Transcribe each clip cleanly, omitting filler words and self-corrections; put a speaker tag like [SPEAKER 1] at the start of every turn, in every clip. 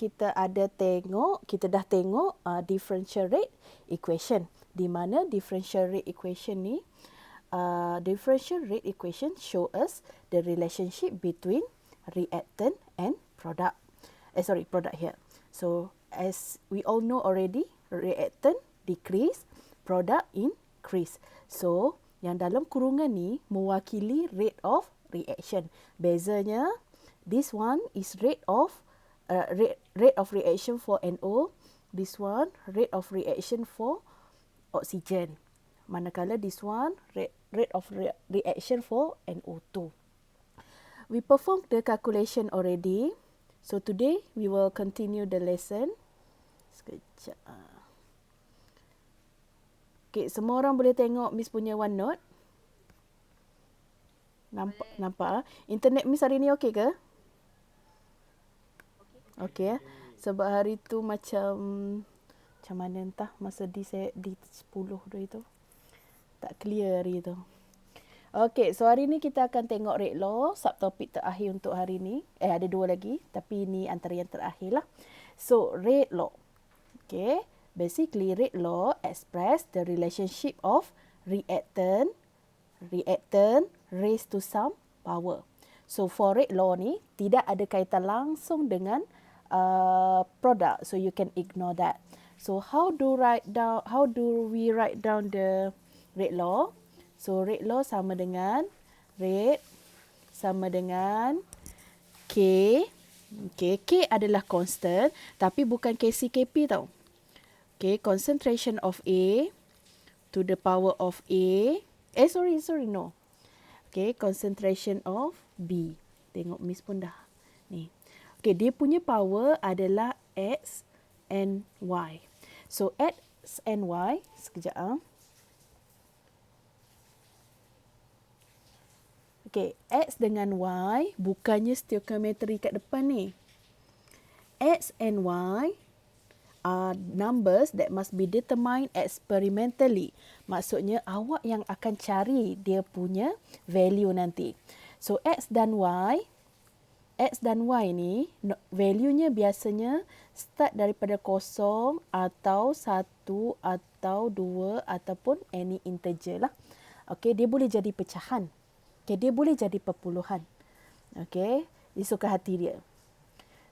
[SPEAKER 1] kita dah tengok differential rate equation, di mana differential rate equation ni show us the relationship between reactant and product. Product here. So as we all know already, reactant decrease, product increase. So yang dalam kurungan ni mewakili rate of reaction. Bezanya, this one is rate of reaction for NO, this one rate of reaction for oxygen. Manakala this one rate of reaction for NO2. We performed the calculation already. So today we will continue the lesson. Sekejap. Okay, semua orang boleh tengok Miss punya OneNote? Nampak? Internet Miss hari ni okey ke? Okey. Sebab hari tu macam mana entah masa di 10 tu itu. Tak clear hari tu. Okey, so hari ni kita akan tengok rate law, subtopik terakhir untuk hari ni. Ada 2 lagi, tapi ini antara yang terakhir lah. So, rate law. Okay, basically rate law express the relationship of reactant raised to some power. So, for rate law ni, tidak ada kaitan langsung dengan product. So, you can ignore that. So, how do we write down the rate law? So, rate law sama dengan rate sama dengan K. Okay, K adalah constant tapi bukan KCKP tau. Okay, concentration of A to the power of A. No. Okay, concentration of B. Tengok Miss pun dah. Ni. Okay, dia punya power adalah X and Y. So, X and Y, sekejap. Okay, X dengan Y bukannya stoichiometry kat depan ni. X and Y are numbers that must be determined experimentally. Maksudnya awak yang akan cari dia punya value nanti. So X dan Y ni value-nya biasanya start daripada 0 atau 1 atau 2 ataupun any integer lah. Okay, dia boleh jadi pecahan. Okay, dia boleh jadi perpuluhan. Okay, disuka hati dia.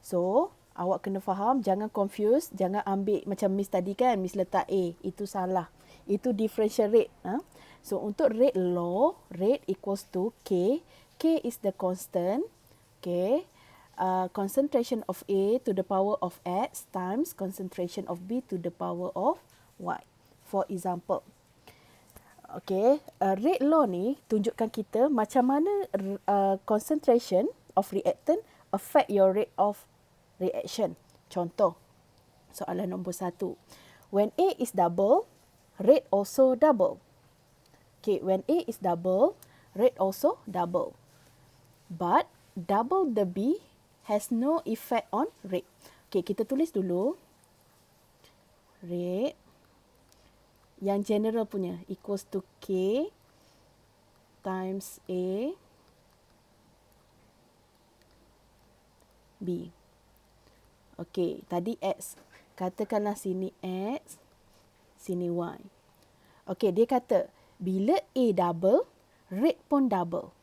[SPEAKER 1] So, awak kena faham, jangan confuse, jangan ambil macam Miss tadi kan, Miss letak A, itu salah. Itu differential rate. So, untuk rate law, rate equals to K. K is the constant. Okay, concentration of A to the power of X times concentration of B to the power of Y. For example, okay, rate law ni tunjukkan kita macam mana concentration of reactant affect your rate of reaction. Contoh, soalan nombor 1. When A is double, rate also double. Okay, when A is double, rate also double. But double the B has no effect on rate. Okay, kita tulis dulu. Rate yang general punya equals to K times A B. Okey, tadi X. Katakanlah sini X, sini Y. Okey, dia kata bila A double, rate pun double.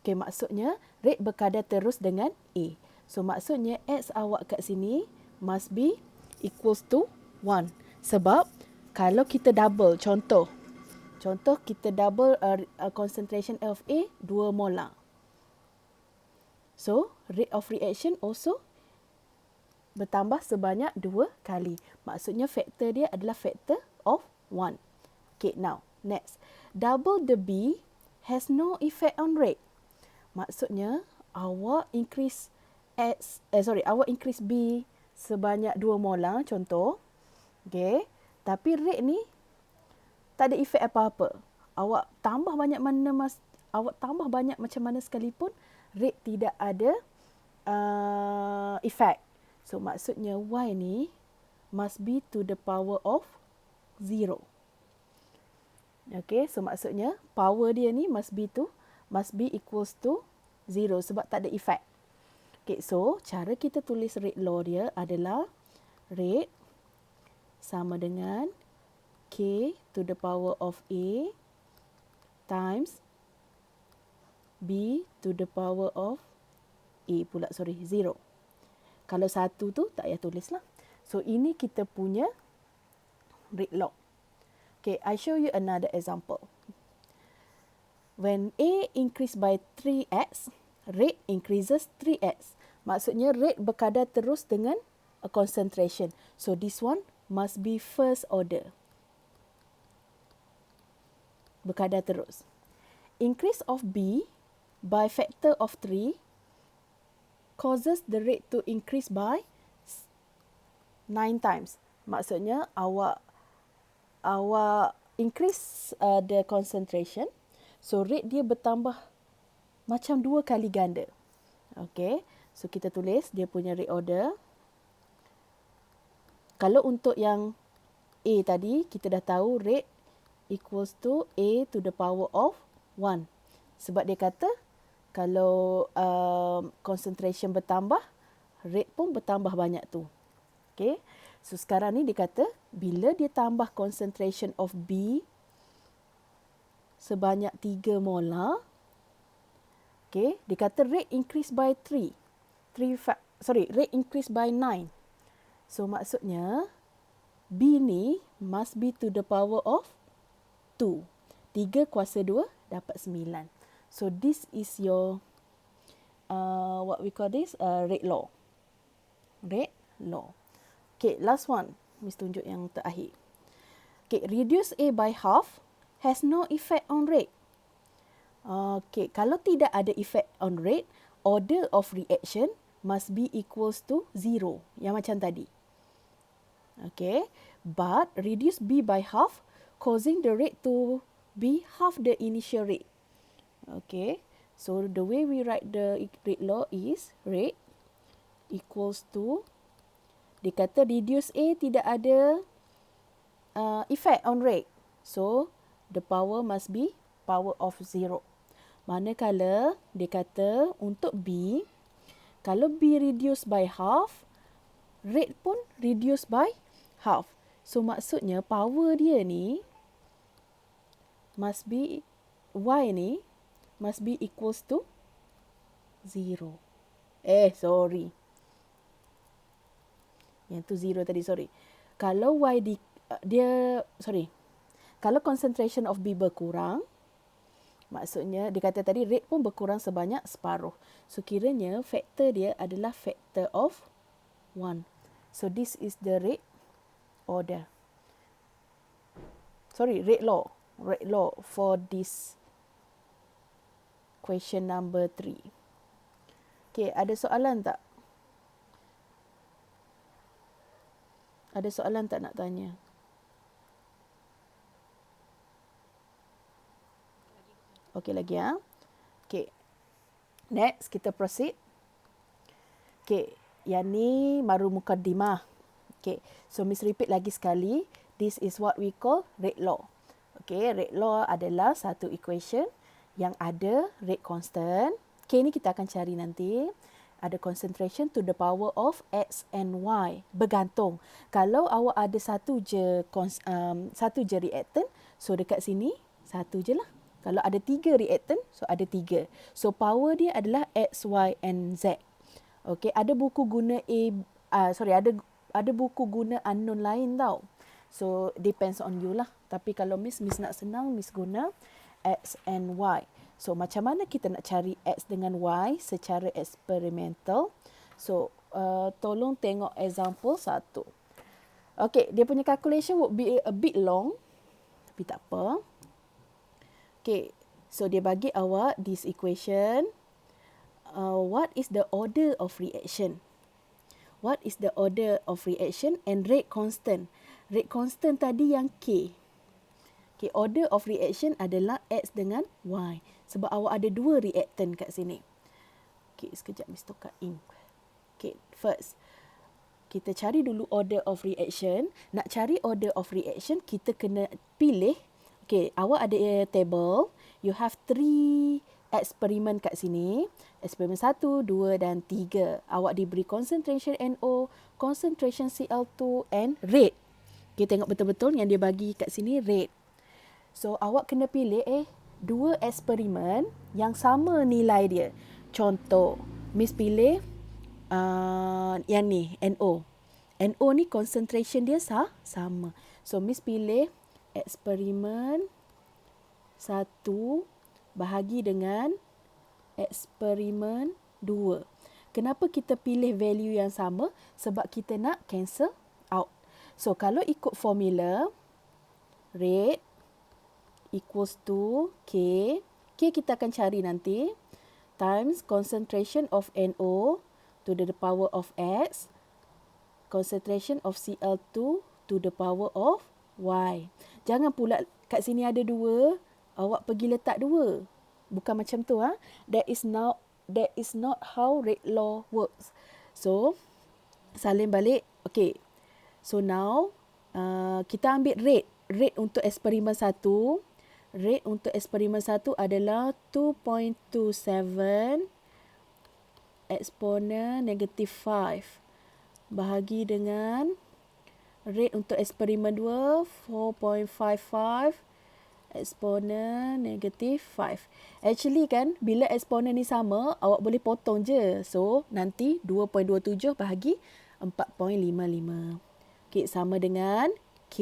[SPEAKER 1] Okey, maksudnya rate berkadar terus dengan A. So, maksudnya X awak kat sini must be equals to 1. Sebab kalau kita double, contoh kita double concentration of A 2 molar. So, rate of reaction also bertambah sebanyak 2 kali. Maksudnya faktor dia adalah faktor of 1. Okay, now, next. Double the B has no effect on rate. Maksudnya, awak increase B sebanyak 2 molar, contoh. Okay. Tapi rate ni tak ada efek apa-apa. Awak tambah banyak macam mana sekalipun, rate tidak ada efek. So maksudnya Y ni must be to the power of 0. Okay, so maksudnya power dia ni must be equals to 0 sebab tak ada efek. Okay, so cara kita tulis rate law dia adalah rate sama dengan K to the power of A times B to the power of A pula, 0. Kalau 1 tu tak payah tulis lah. So ini kita punya rate law. Okay, I show you another example. When A increase by 3x, rate increases 3x. Maksudnya rate berkadar terus dengan a concentration. So this one must be first order. Berkadar terus. Increase of B by factor of 3 causes the rate to increase by 9 times. Maksudnya awak increase the concentration. So rate dia bertambah macam 2 kali ganda. Okay. So kita tulis dia punya rate order. Kalau untuk yang A tadi, kita dah tahu rate equals to A to the power of 1. Sebab dia kata kalau concentration bertambah, rate pun bertambah banyak tu. Okay. So sekarang ni dia kata bila dia tambah concentration of B sebanyak 3 molar, okay, dia kata rate increase by 3. Rate increase by 9. So maksudnya B ni must be to the power of 2. 3 kuasa 2 dapat 9. So this is your what we call this rate law. Rate law. Okay, last one. Miss tunjuk yang terakhir. Okay, reduce A by half has no effect on rate. Okay, kalau tidak ada effect on rate, order of reaction must be equals to 0. Yang macam tadi. Okay, but reduce B by half, causing the rate to be half the initial rate. Okay, so the way we write the rate law is rate equals to, dia kata reduce A tidak ada effect on rate. So, the power must be power of 0. Manakala dia kata untuk B, kalau B reduce by half, rate pun reduce by half. So, maksudnya power dia ni must be, Y ni must be equals to 0. Sorry. Yang tu 0 tadi, sorry. Kalau Y kalau concentration of B berkurang, maksudnya dia kata tadi rate pun berkurang sebanyak separuh. So kiranya faktor dia adalah faktor of 1. So this is the rate order. Rate law. Rate law for this question number 3. Okay, ada soalan tak? Ada soalan tak nak tanya? Okey lagi ya. Okey. Next kita proceed. Okey, yang ni baru mukaddimah. Okey. So Miss repeat lagi sekali. This is what we call rate law. Okey, rate law adalah satu equation yang ada rate constant. Okey, ni kita akan cari nanti. Ada concentration to the power of X and Y. Bergantung. Kalau awak ada satu je reactant, so dekat sini satu je lah. Kalau ada 3 reactant, so ada 3. So power dia adalah X, Y and Z. Okay, ada buku guna ada buku guna unknown lain tau. So depends on you lah. Tapi kalau Miss nak senang, Miss guna X and Y. So, macam mana kita nak cari X dengan Y secara eksperimental? So, tolong tengok example 1. Okay, dia punya calculation would be a bit long. Tapi tak apa. Okay, so dia bagi awak this equation. What is the order of reaction? What is the order of reaction and rate constant? Rate constant tadi yang K. Okay, order of reaction adalah X dengan Y. Sebab awak ada 2 reactant kat sini. Okay, sekejap Miss tukar ink. Okay, first. Kita cari dulu order of reaction. Nak cari order of reaction, kita kena pilih. Okay, awak ada table. You have 3 eksperimen kat sini. Eksperimen 1, 2 dan 3. Awak diberi concentration NO, concentration Cl2 and rate. Kita tengok betul-betul yang dia bagi kat sini rate. So awak kena pilih dua eksperimen yang sama nilai dia. Contoh, Miss pilih yang ni NO. NO ni concentration dia sama. So Miss pilih eksperimen 1 bahagi dengan eksperimen 2. Kenapa kita pilih value yang sama? Sebab kita nak cancel out. So kalau ikut formula, rate equals to K. K kita akan cari nanti. Times concentration of NO to the power of X. Concentration of Cl2 to the power of Y. Jangan pula kat sini ada 2, awak pergi letak 2. Bukan macam tu. That is not how rate law works. So, salin balik. Okay. So now, kita ambil rate. Rate untuk eksperimen 1. Rate untuk eksperimen 1 adalah 2.27 eksponen negatif 5. Bahagi dengan rate untuk eksperimen 2, 4.55 eksponen negatif 5. Actually kan, bila eksponen ni sama, awak boleh potong je. So, nanti 2.27 bahagi 4.55. Okay, sama dengan K.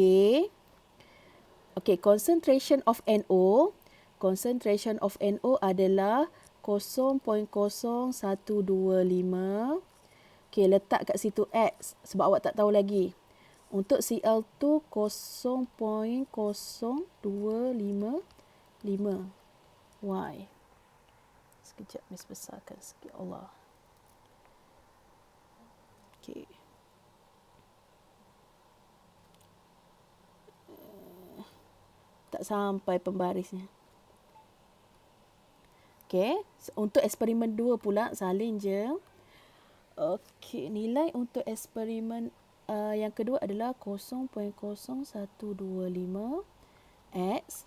[SPEAKER 1] Okay, concentration of NO. Concentration of NO adalah 0.0125. Okay, letak kat situ X sebab awak tak tahu lagi. Untuk Cl2 0.0255 Y. Sekejap, Miss besarkan sikit. Allah. Okay. Tak sampai pembarisnya. Okay, untuk eksperimen 2 pula, salin je. Okey, nilai untuk eksperimen yang kedua adalah 0.0125 X.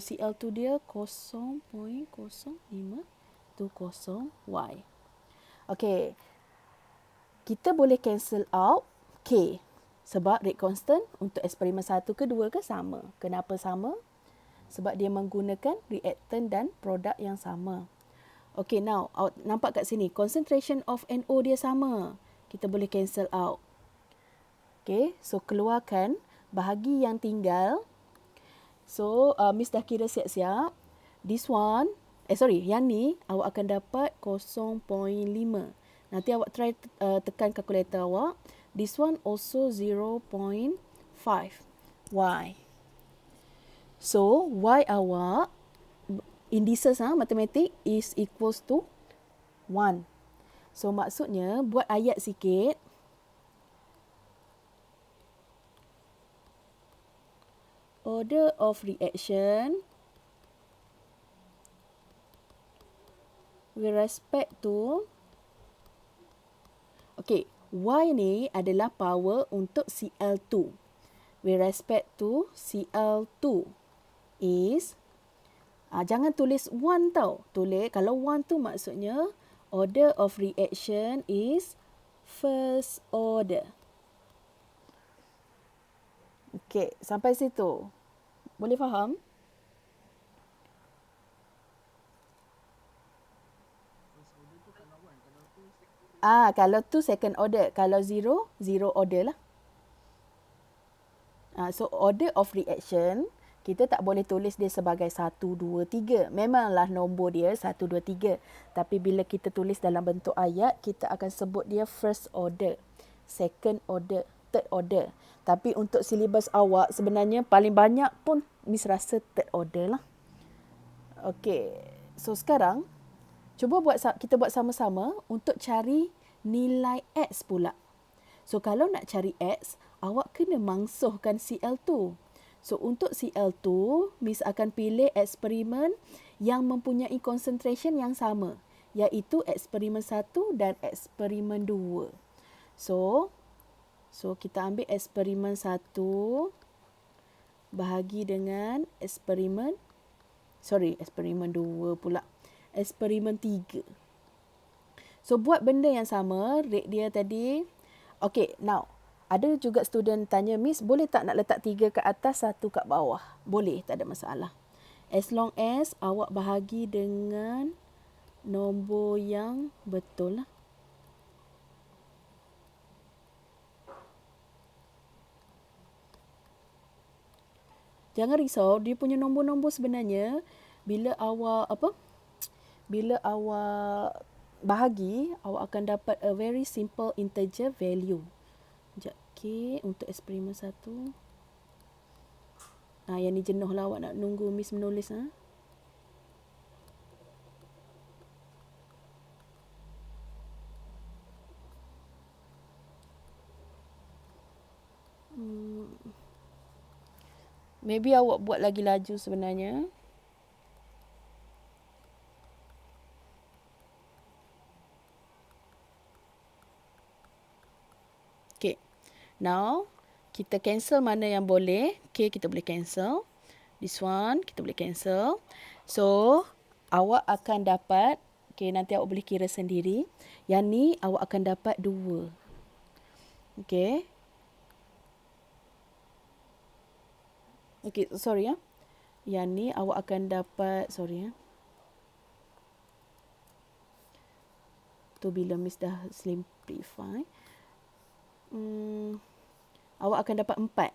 [SPEAKER 1] Cl2 dia 0.0520 Y. Okey, kita boleh cancel out K sebab rate constant untuk eksperimen 1 ke 2 ke sama. Kenapa sama? Sebab dia menggunakan reaktan dan produk yang sama. Okay, now nampak kat sini concentration of NO dia sama. Kita boleh cancel out. Okay, so keluarkan bahagi yang tinggal. So Miss dah kira siap-siap. This one, yang ni awak akan dapat 0.5. Nanti awak try tekan kalkulator awak. This one also 0.5 Y. So Y awak indices matematik is equals to 1. So maksudnya buat ayat sikit. Order of reaction with respect to Y ni adalah power untuk Cl2. With respect to Cl2 is jangan tulis 1 tau. Tulis, kalau 1 tu maksudnya order of reaction is first order. Okey, sampai situ. Boleh faham? Kalau tu second order. Kalau zero order lah. So order of reaction, kita tak boleh tulis dia sebagai 1, 2, 3. Memanglah nombor dia 1, 2, 3. Tapi bila kita tulis dalam bentuk ayat, kita akan sebut dia first order, second order, third order. Tapi untuk silibus awak, sebenarnya paling banyak pun Miss rasa third order lah. Okey, so sekarang, kita buat sama-sama untuk cari nilai X pula. So kalau nak cari X, awak kena mangsuhkan Cl2. So, untuk Cl2, Miss akan pilih eksperimen yang mempunyai concentration yang sama, iaitu eksperimen 1 dan eksperimen 2. So kita ambil eksperimen 1 bahagi dengan eksperimen eksperimen 2 pula. Eksperimen 3. So buat benda yang sama, rate dia tadi. Okay, now ada juga student tanya, Miss boleh tak nak letak 3 kat atas, 1 kat bawah? Boleh, tak ada masalah. As long as awak bahagi dengan nombor yang betul lah. Jangan risau, dia punya nombor-nombor sebenarnya bila awak bahagi, awak akan dapat a very simple integer value. Sekejap, okay, untuk eksperimen 1. Yang ni jenuh lah awak nak nunggu Miss menulis. Maybe awak buat lagi laju sebenarnya. Okay. Now, kita cancel mana yang boleh. Okay, kita boleh cancel. This one, kita boleh cancel. So, awak akan dapat, okay, nanti awak boleh kira sendiri. Yang ni, awak akan dapat 2. Okay. Okay, sorry ya. Yang ni awak akan dapat, sorry ya. Tu bila Miss dah simplify. Awak akan dapat 4.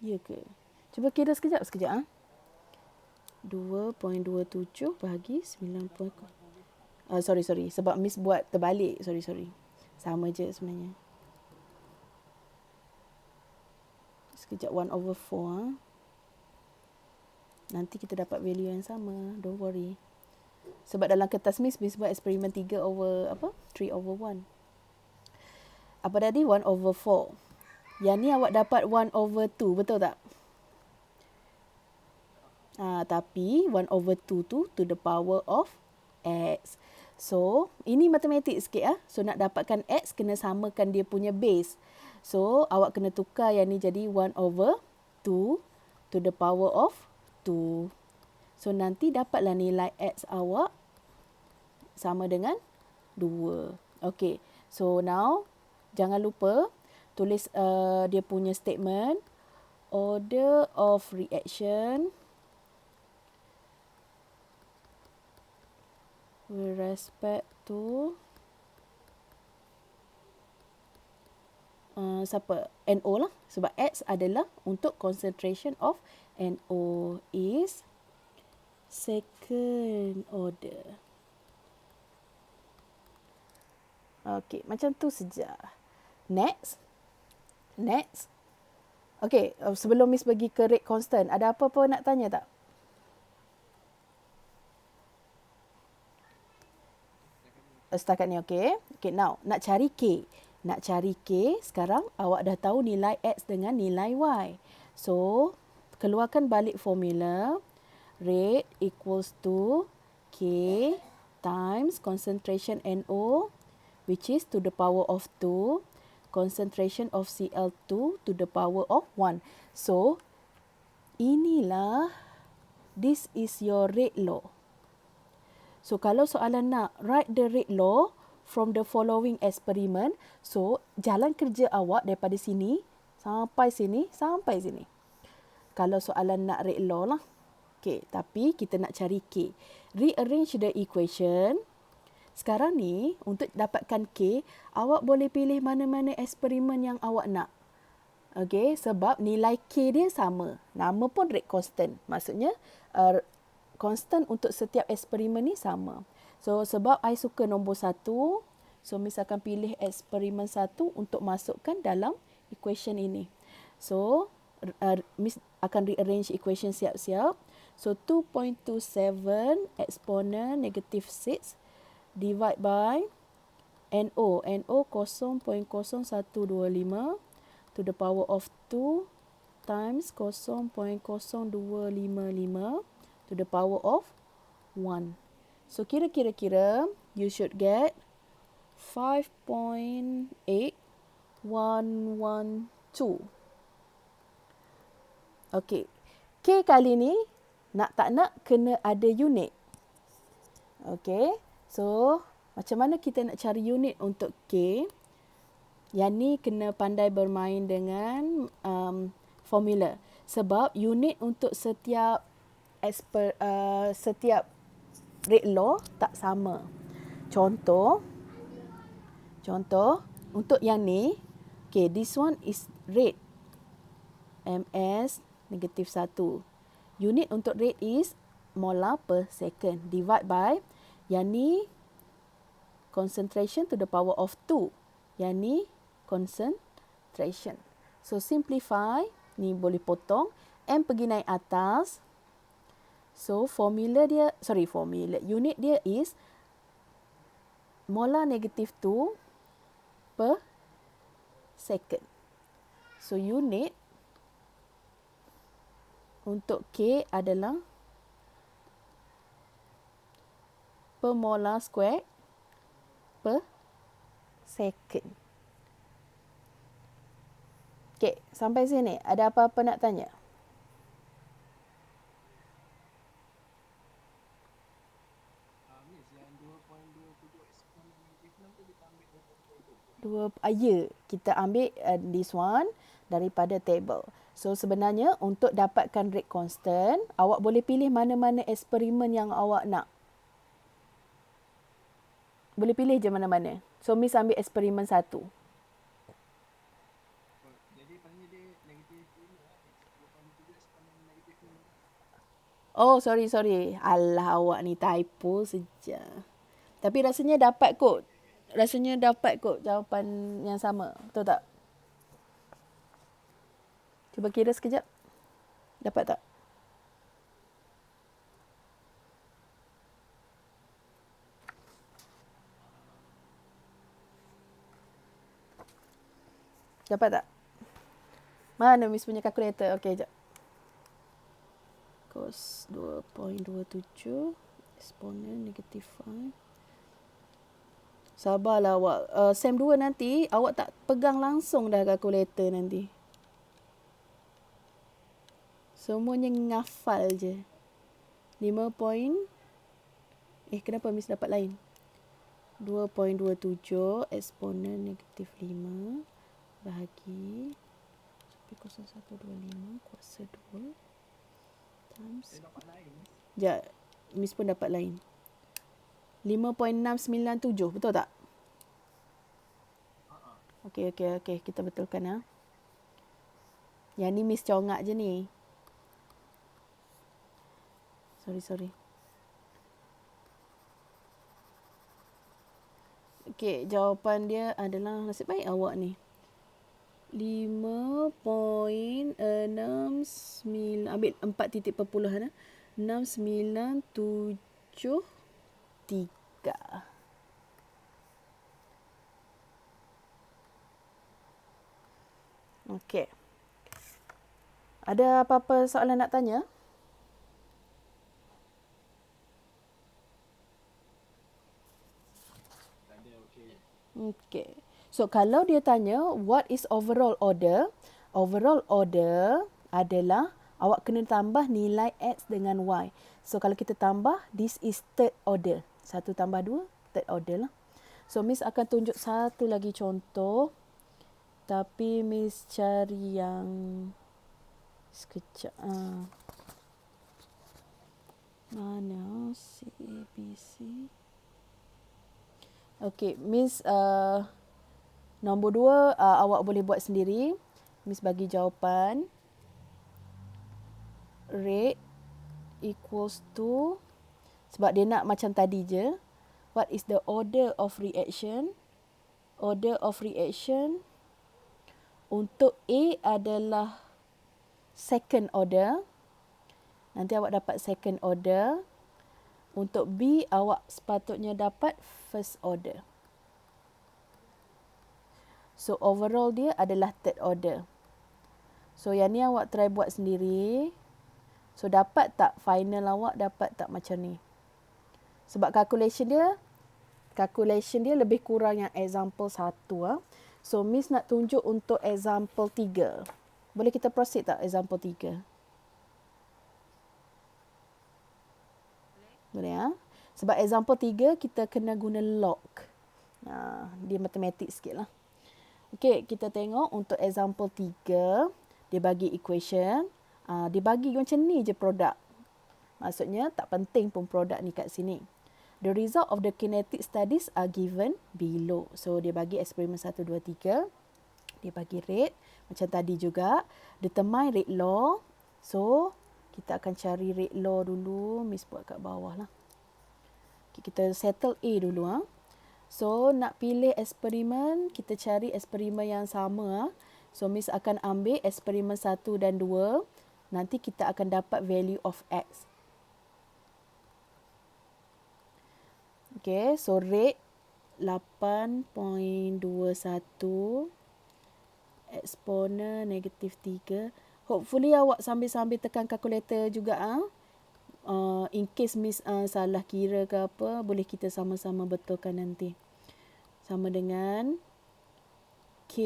[SPEAKER 1] Ya ke? Cuba kira sekejap. 2.27 bahagi 9. Sorry. Sebab Miss buat terbalik. Sorry. Sama je sebenarnya. Sekejap, 1/4. Nanti kita dapat value yang sama. Don't worry. Sebab dalam kertas Miss buat eksperimen 3/1. Apa tadi? 1/4. Yang ni awak dapat 1/2. Betul tak? Tapi 1/2 tu to the power of X. So, ini matematik sikit. So, nak dapatkan X, kena samakan dia punya base. So, awak kena tukar yang ni jadi 1/2 to the power of 2. So, nanti dapatlah nilai X awak sama dengan 2. Okay. So, now, jangan lupa tulis dia punya statement. Order of reaction with respect to NO lah. Sebab X adalah untuk concentration of NO is second order. Okay, macam tu saja. Next. Okay, sebelum Miss pergi ke rate constant, ada apa-apa nak tanya tak? Setakat ni okay. Okay, now nak cari K. Sekarang awak dah tahu nilai X dengan nilai Y. So, keluarkan balik formula. Rate equals to K times concentration NO, which is to the power of 2. Concentration of Cl2 to the power of 1. So, inilah, this is your rate law. So, kalau soalan nak write the rate law from the following experiment, so, jalan kerja awak daripada sini, sampai sini. Kalau soalan nak rate law lah. Okay, tapi kita nak cari K. Rearrange the equation. Sekarang ni, untuk dapatkan K, awak boleh pilih mana-mana eksperimen yang awak nak. Okay, sebab nilai K dia sama. Nama pun rate constant. Maksudnya, constant untuk setiap eksperimen ni sama. So, sebab I suka nombor 1, so Miss akan pilih eksperimen 1 untuk masukkan dalam equation ini. So, Miss akan rearrange equation siap-siap. So, 2.27 exponent -6 divide by NO 0.0125 to the power of 2 times 0.0255 to the power of 1. So, kira-kira you should get 5.8 112. Okey. K kali ni nak tak nak kena ada unit. Okey. So, macam mana kita nak cari unit untuk K? Yang ni kena pandai bermain dengan formula. Sebab unit untuk setiap setiap rate law tak sama. Contoh untuk yang ni, okay, this one is rate ms negatif 1. Unit untuk rate is molar per second. Divide by, yang ni concentration to the power of 2. Yang ni concentration. So simplify, ni boleh potong. M pergi naik atas. So unit dia is molar negatif 2 per second. So unit untuk K adalah per molar square per second. Okay, sampai sini ada apa-apa nak tanya? Ya, kita ambil this one daripada table. So sebenarnya untuk dapatkan rate constant, awak boleh pilih mana-mana eksperimen yang awak nak. Boleh pilih je mana-mana. So Miss ambil eksperimen 1. Oh, sorry. Alah, awak ni typo saja. Tapi rasanya dapat kot. Jawapan yang sama. Betul tak? Cuba kira sekejap. Dapat tak? Dapat tak? Mana Miss punya kalkulator? Okey, sekejap. Cos 2.27 eksponen negatif 5. Sabarlah awak. Sem 2 nanti awak tak pegang langsung dah kalkulator nanti. Semuanya ngafal je. 5 point. Kenapa Miss dapat lain? 2.27 eksponen negatif 5 bahagi 0.125 kuasa 2 times. Ya, Miss pun dapat lain. 5.697, betul tak? Okey, kita betulkan ya. Yang ni Miss congak je ni. Sorry. Okey, jawapan dia adalah, nasib baik awak ni. 5.69, ambil 4 titik perpuluhan. 6973. Okey. Ada apa-apa soalan nak tanya? Okey. So, kalau dia tanya, what is overall order? Overall order adalah awak kena tambah nilai X dengan Y. So, kalau kita tambah, this is third order. 1 tambah 2, third order lah. So, Miss akan tunjuk satu lagi contoh. Tapi Miss cari yang sekejap. Mana C, B, C. Okey, Miss nombor 2 awak boleh buat sendiri. Miss bagi jawapan. Rate equals to, sebab dia nak macam tadi je. What is the order of reaction? Order of reaction untuk A adalah second order. Nanti awak dapat second order. Untuk B, awak sepatutnya dapat first order. So, overall dia adalah third order. So, yang ni awak try buat sendiri. So, dapat tak final awak, dapat tak macam ni? Sebab calculation dia lebih kurang yang example 1. So Miss nak tunjuk untuk example 3. Boleh kita proceed tak example 3? Boleh ya? Sebab example 3 kita kena guna log. Dia matematik sikit lah. Okey, kita tengok untuk example 3. Dia bagi equation. Dia bagi macam ni je produk. Maksudnya tak penting pun produk ni kat sini. The result of the kinetic studies are given below. So dia bagi eksperimen 1, 2, 3. Dia bagi rate. Macam tadi juga. Determine rate law. So kita akan cari rate law dulu. Miss buat kat bawah lah. Okay, kita settle A dulu. So nak pilih eksperimen. Kita cari eksperimen yang sama. So Miss akan ambil eksperimen 1 dan 2. Nanti kita akan dapat value of X. Okay, so rate 8.21, exponent negatif 3. Hopefully awak sambil-sambil tekan kalkulator juga. In case Miss salah kira ke apa, boleh kita sama-sama betulkan nanti. Sama dengan K.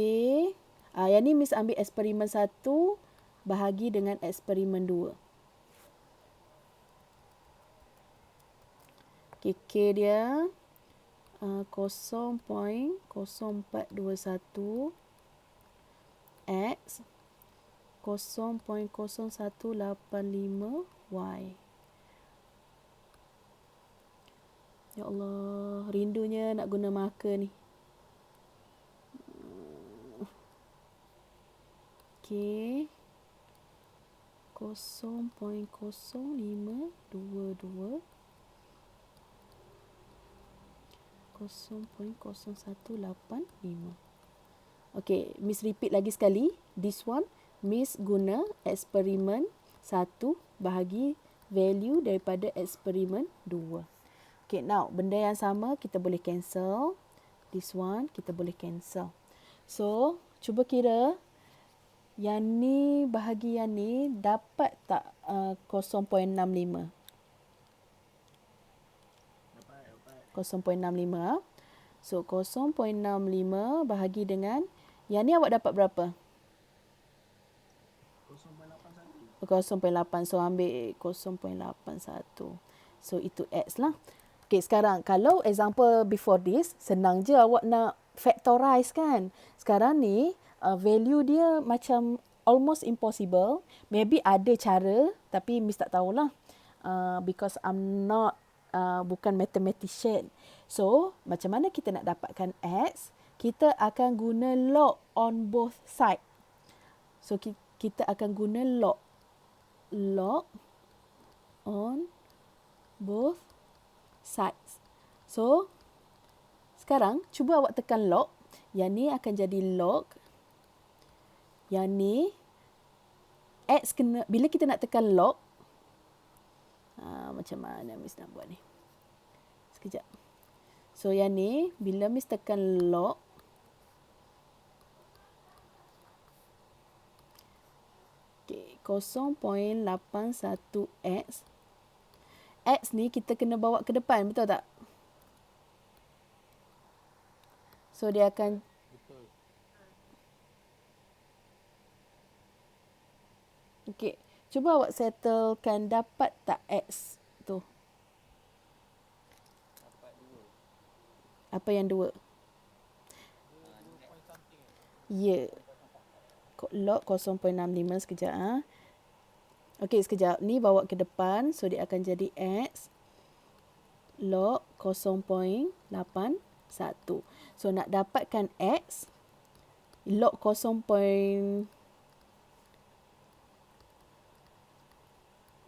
[SPEAKER 1] Yang ni Miss ambil eksperimen 1 bahagi dengan eksperimen 2. K dia 0.0421 X 0.0185 Y. Ya Allah, rindunya nak guna marker ni. K 0.0522 0.0185. Okey, Miss repeat lagi sekali. This one, Miss guna eksperimen 1 bahagi value daripada eksperimen 2. Okey, now benda yang sama kita boleh cancel. This one kita boleh cancel. So, cuba kira yang ni bahagi yang ni dapat tak 0.65? 0.65. So 0.65 bahagi dengan yang ni awak dapat berapa? 0.8. So ambil 0.81. So itu X lah. Okay, sekarang kalau example before this, senang je awak nak factorize kan. Sekarang ni value dia macam almost impossible. Maybe ada cara tapi Miss tak tahulah. Because I'm not bukan mathematician. So, macam mana kita nak dapatkan X? Kita akan guna log on both side. So, kita akan guna log. Log on both sides. So, sekarang cuba awak tekan log. Yang ni akan jadi log. Yang ni, X kena, bila kita nak tekan log, macam mana Miss nak buat ni? Sekejap. So yang ni bila Miss tekan log, okay, 0.81x. X ni kita kena bawa ke depan, betul tak? So dia akan betul. Okay, cuba awak settlekan dapat tak X tu? Apa yang 2? Ya. Log 0.65 sekejap. Okey, sekejap. Ni bawa ke depan. So, dia akan jadi X log 0.81. So, nak dapatkan X log 0.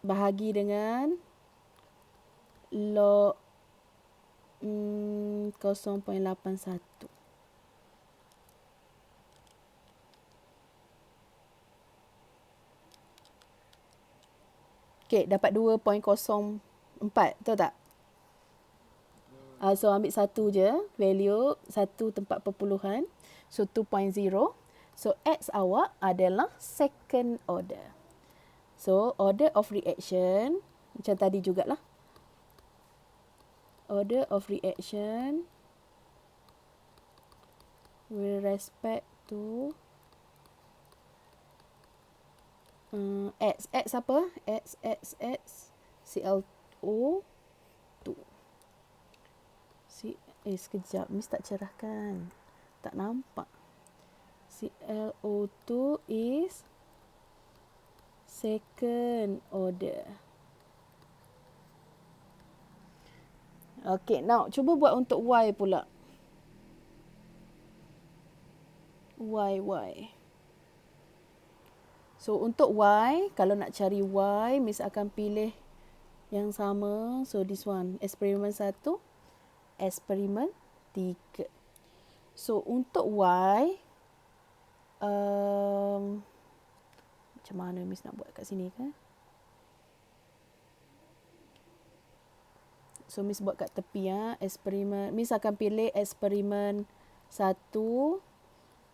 [SPEAKER 1] Bahagi dengan log 0.81. Okey, dapat 2.04, betul tak? So ambil satu je, value satu tempat perpuluhan. So 2.0. So X awak adalah second order. So order of reaction macam tadi jugalah. Order of reaction with respect to X. X apa? X CO2. Sekejap, Miss tak cerahkan. Tak nampak. ClO2 is second order. Okay, now cuba buat untuk Y pula. Y. So, untuk Y, kalau nak cari Y, Miss akan pilih yang sama. So, this one, eksperimen 1, eksperimen 3. So, untuk Y, macam mana Miss nak buat kat sini kan? So, Miss buat kat tepi ya. Eksperimen, Miss akan pilih eksperimen 1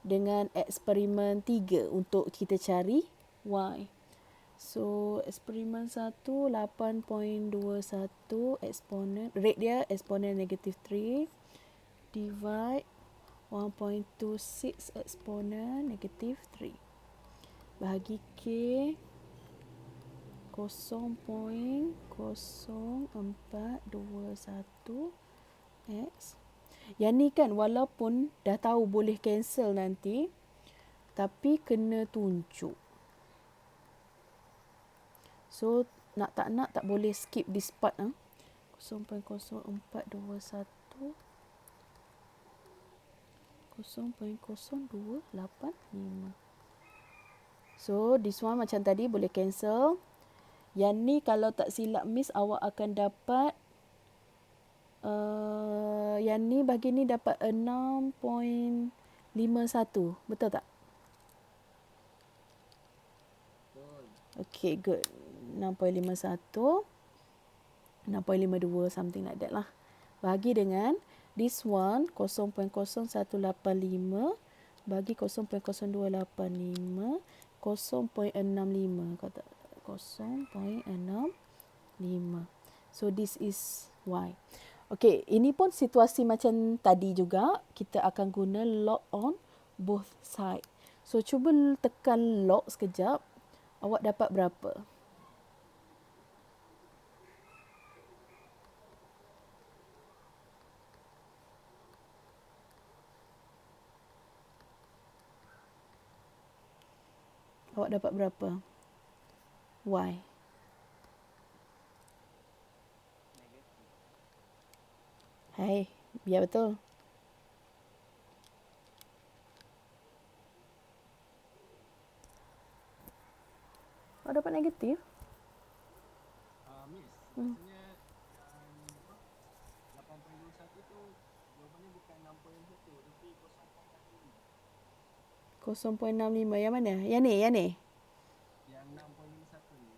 [SPEAKER 1] dengan eksperimen 3 untuk kita cari Y. So, eksperimen 1, 8.21 eksponen, rate dia eksponen negatif 3, divide 1.26 eksponen negatif 3. Bahagi K 0.0421 X. Yang ni kan walaupun dah tahu boleh cancel nanti, tapi kena tunjuk. So, nak tak boleh skip this part. 0.0421 0.0285. So, this one macam tadi boleh cancel. Yang ni kalau tak silap Miss, awak akan dapat yang ni bagi ni dapat 6.51. Betul tak? Okay, good. 6.51, 6.52, something like that lah. Bahagi dengan this one 0.0185 bagi 0.0285, 0.65 kata 0.65. So this is Y. Okay, ini pun situasi macam tadi juga. Kita akan guna log on both side. So cuba tekan log sekejap. Awak dapat berapa? Awak dapat berapa? Y. Hai, biar betul. Awak dapat negatif?
[SPEAKER 2] Miss, maksudnya 8.21 tu jawapannya bukan 6.1 tapi 0.65.
[SPEAKER 1] 0.65. Yang mana? Yang ni?
[SPEAKER 2] Yang 6.51 ni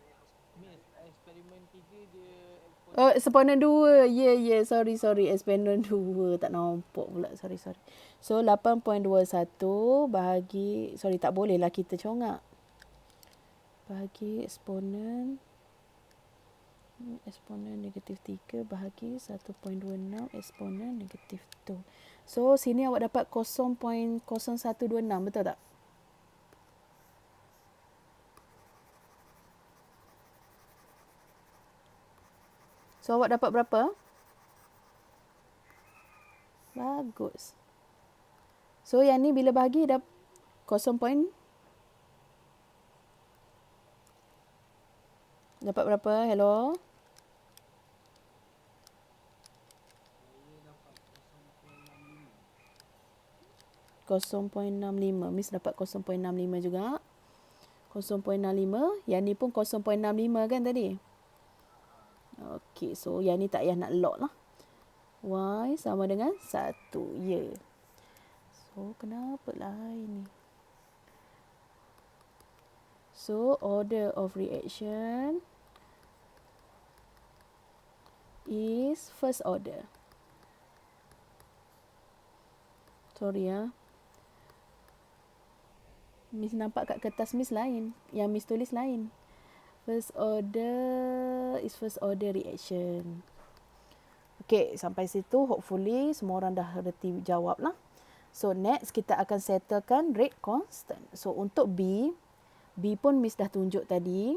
[SPEAKER 2] dia katanya Miss, eksperimen 3 dia
[SPEAKER 1] Oh, eksponen 2. Ya. Sorry. Eksponen 2. Tak nampak pula. Sorry. So, 8.21 bahagi... Sorry, tak boleh lah kita congak. Bahagi eksponen negatif 3 bahagi 1.26 eksponen negatif 2. So, sini awak dapat 0.0126. Betul tak? So, awak dapat berapa? Bagus. So, yang ni bila bahagi dapat 0. Dapat berapa? Hello?
[SPEAKER 2] saya dapat
[SPEAKER 1] 0.65. Miss dapat 0.65 juga. 0.65. Yang ni pun 0.65 kan tadi? Okey, so yang ni tak payah nak log lah. Y sama dengan 1. Ya. So, kenapa lah ini? So, order of reaction is first order. Sorry ya. Miss nampak kat kertas Miss lain. Yang Miss tulis lain. First order is first order reaction. Okay, sampai situ hopefully semua orang dah reti jawab lah. So next kita akan settlekan rate constant. So untuk B pun Miss dah tunjuk tadi.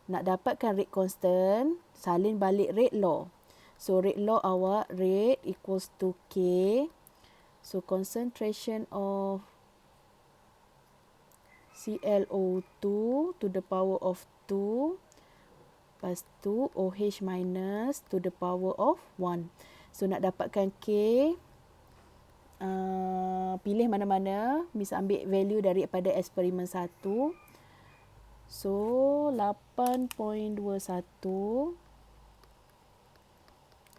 [SPEAKER 1] Nak dapatkan rate constant, salin balik rate law. So rate law awak, rate equals to K. So concentration of ClO2 to the power of 2. Lepas tu OH minus to the power of 1. So nak dapatkan K, pilih mana-mana. Miss ambil value daripada eksperimen 1. So 8.21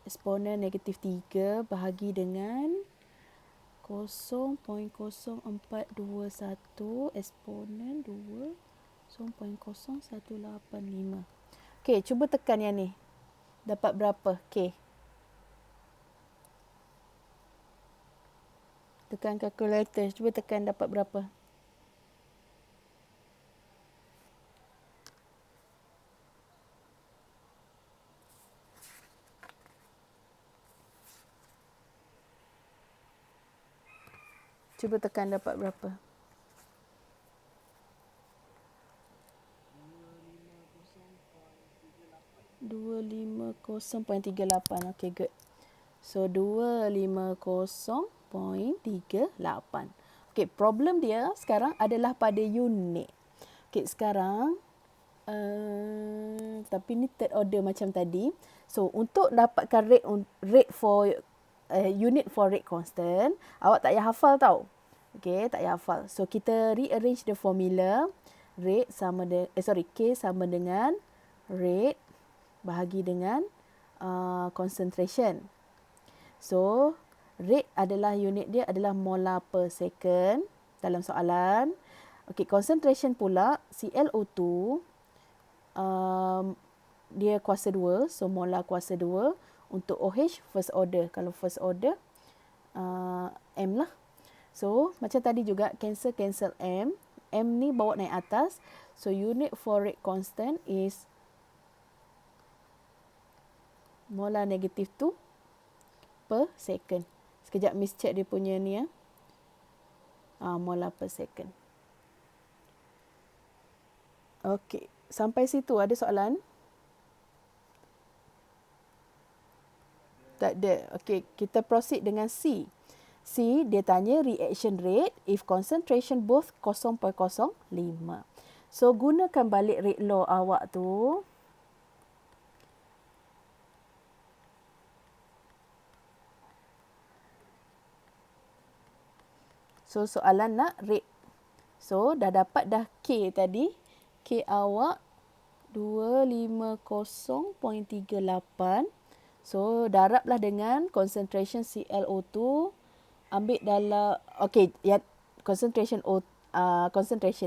[SPEAKER 1] eksponen negatif 3 bahagi dengan 0.0421 eksponen 2 0.0185. Okey, cuba tekan yang ni. Dapat berapa K? Tekan kalkulator. Cuba tekan dapat berapa? Cuba tekan dapat berapa? 250.38. Okay, good. So 250.38. Okay, problem dia sekarang adalah pada unit. Okay, sekarang tapi ni third order macam tadi. So untuk dapatkan rate for unit for rate constant, awak tak payah hafal tau. Okay, tak payah hafal. So kita rearrange the formula. Rate sama K sama dengan rate bahagi dengan concentration. So rate adalah unit dia adalah molar per second dalam soalan. Okay, concentration pula ClO2 dia kuasa 2, so molar kuasa 2. Untuk OH first order. Kalau first order M lah. So macam tadi juga cancel M. M ni bawa naik atas. So unit for rate constant is molar negatif 2 per second. Sekejap Miss check dia punya ni ya. Molar per second. Okey, sampai situ ada soalan? Tak ada. Okey, kita proceed dengan C. C, dia tanya reaction rate if concentration both 0.05. So, gunakan balik rate law awak tu. So, soalan nak rate. So, dah dapat dah K tadi. K awak 250.38. So, darablah dengan concentration ClO2. Ambil dalam, okay, ya, concentration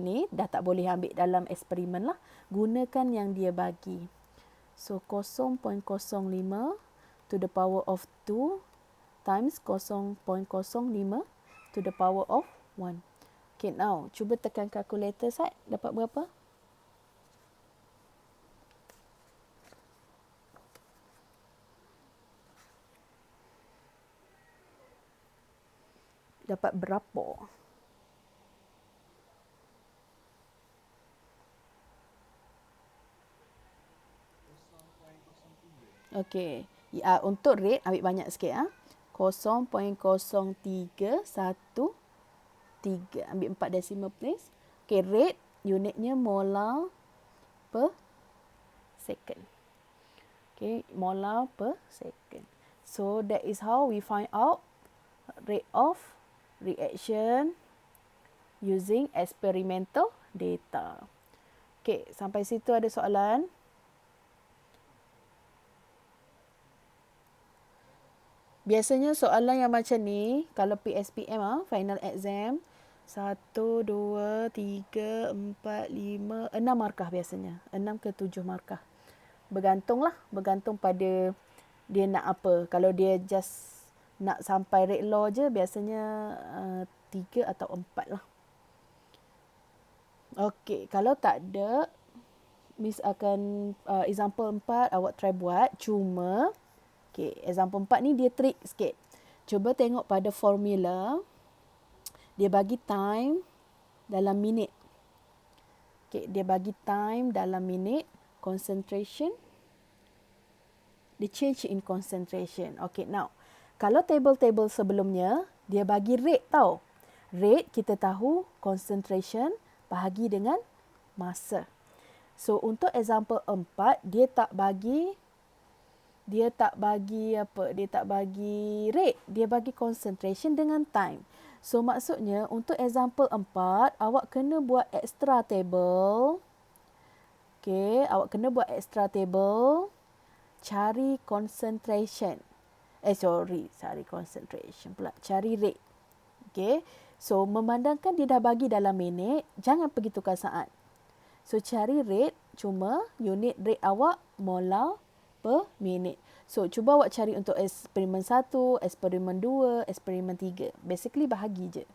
[SPEAKER 1] ni dah tak boleh ambil dalam eksperimen lah. Gunakan yang dia bagi. So, 0.05 to the power of 2 times 0.05 to the power of 1. Okay, now, cuba tekan kalkulator side. Dapat berapa? Dapat berapa? Okey. Ya, untuk rate ambil banyak sikit 0.0313. Ambil 4 decimal place. Okey, rate unitnya molar per second. Okey, molar per second. So that is how we find out rate of reaction using experimental data. Okey, sampai situ ada soalan? Biasanya soalan yang macam ni, kalau PSPM final exam, 1, 2, 3, 4, 5, 6 markah biasanya. 6 ke 7 markah. Bergantung pada dia nak apa. Kalau dia just nak sampai rate law je, biasanya 3 atau 4 lah. Okey, kalau tak ada, Miss akan example 4 awak try buat. Cuma, okay, example 4 ni dia trik sikit. Cuba tengok pada formula. dia bagi time dalam minit. Okay, dia bagi time dalam minit, concentration, the change in concentration. Okay, now, kalau table-table sebelumnya, dia bagi rate tau. Rate kita tahu concentration bahagi dengan masa. So, untuk example 4, dia tak bagi apa? Dia tak bagi rate, dia bagi concentration dengan time. So, maksudnya untuk example 4, awak kena buat extra table. Okay, awak kena buat extra table. Cari concentration. Cari concentration pula. Cari rate. Okay. So, memandangkan dia dah bagi dalam minit, jangan pergi tukar saat. So, cari rate, cuma unit rate awak molar per minit. So, cuba awak cari untuk eksperimen 1, eksperimen 2, eksperimen 3. Basically, bahagi je.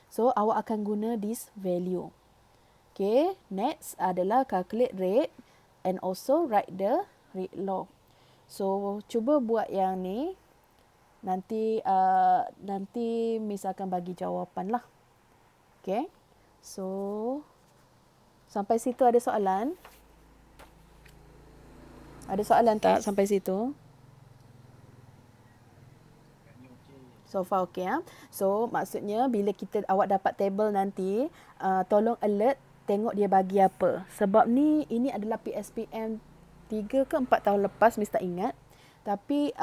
[SPEAKER 1] So, awak akan guna this value. Okay, next adalah calculate rate and also write the rate law. So, cuba buat yang ni. Nanti Miss akan bagi jawapan lah. Okay. So, sampai situ ada soalan? Ada soalan tak sampai situ? So far okay ya. So maksudnya bila awak dapat table nanti, tolong alert tengok dia bagi apa. Sebab ini adalah PSPM 3 ke 4 tahun lepas, Miss tak ingat. Tapi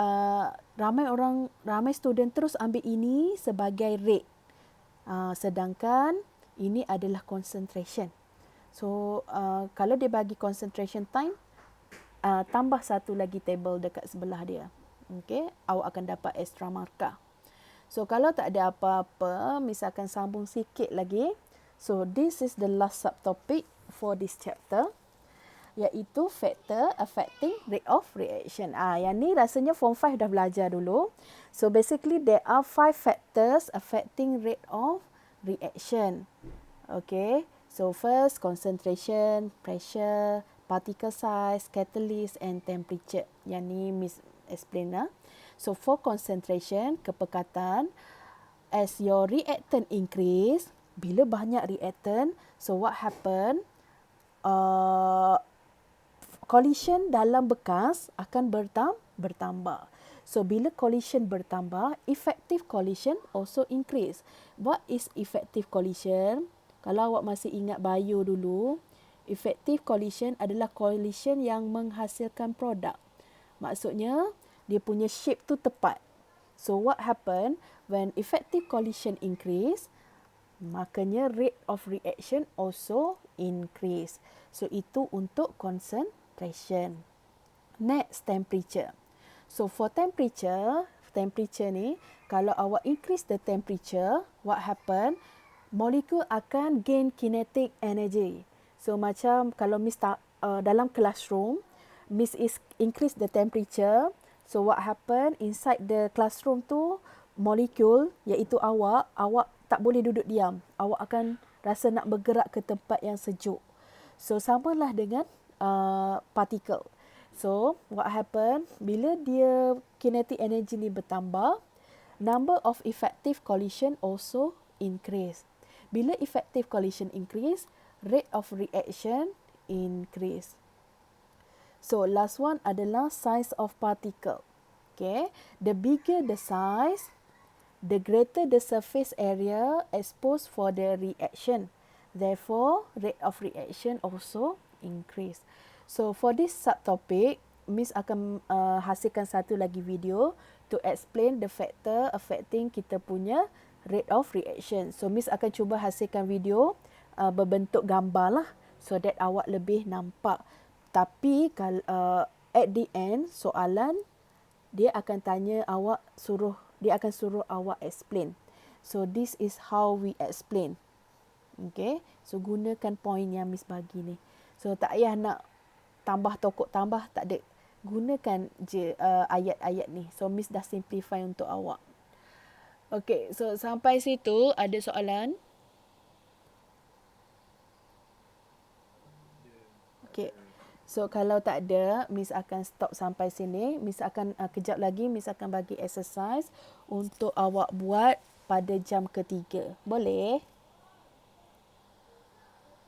[SPEAKER 1] ramai student terus ambil ini sebagai rate. Sedangkan ini adalah concentration. So kalau dia bagi concentration time, tambah satu lagi table dekat sebelah dia. Okay, awak akan dapat extra markah. So kalau tak ada apa-apa, Miss akan sambung sikit lagi. So this is the last subtopic for this chapter, iaitu factor affecting rate of reaction. Yang ni rasanya form 5 dah belajar dulu. So basically there are 5 factors affecting rate of reaction. Okay. So first, concentration, pressure, particle size, catalyst and temperature. Yang ni Miss explain lah. So for concentration, kepekatan, as your reactant increase, bila banyak reactant, so what happen? Collision dalam bekas akan bertambah. So bila collision bertambah, effective collision also increase. What is effective collision? Kalau awak masih ingat bio dulu, effective collision adalah collision yang menghasilkan produk. Maksudnya, dia punya shape tu tepat. So what happen when effective collision increase, makanya rate of reaction also increase. So itu untuk concentration. Next, temperature. So for temperature ni, kalau awak increase the temperature, what happen? Molekul akan gain kinetic energy. So macam kalau Miss dalam classroom, Miss is increase the temperature. So what happen inside the classroom tu, molekul iaitu awak tak boleh duduk diam. Awak akan rasa nak bergerak ke tempat yang sejuk. So samalah dengan particle. So what happen bila dia kinetic energy ni bertambah, number of effective collision also increase. Bila effective collision increase, rate of reaction increase. So last one adalah size of particle. Okay, the bigger the size, the greater the surface area exposed for the reaction. Therefore, rate of reaction also increase. So for this subtopic, Miss akan hasilkan satu lagi video to explain the factor affecting kita punya rate of reaction. So Miss akan cuba hasilkan video berbentuk gambar lah, so that awak lebih nampak. Tapi kalau at the end soalan, dia akan suruh awak explain. So this is how we explain. Okay, so gunakan point yang Miss bagi ni. So tak payah nak tambah tokok tambah, tak ada. Gunakan je ayat-ayat ni. So Miss dah simplify untuk awak. Okay, so sampai situ ada soalan? Okay. So kalau tak ada, Miss akan stop sampai sini. Miss akan kejap lagi Miss akan bagi exercise untuk awak buat pada jam ketiga. Boleh?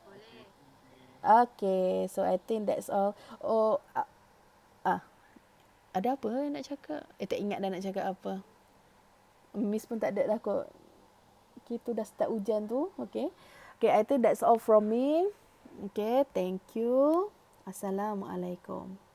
[SPEAKER 3] Boleh.
[SPEAKER 1] Okay, so I think that's all. Oh, ada apa nak cakap? Tak ingat dah nak cakap apa. Miss pun tak ada dah kot. Kita dah start hujan tu. Okay. Okay, I think that's all from me. Okay, thank you. Assalamualaikum.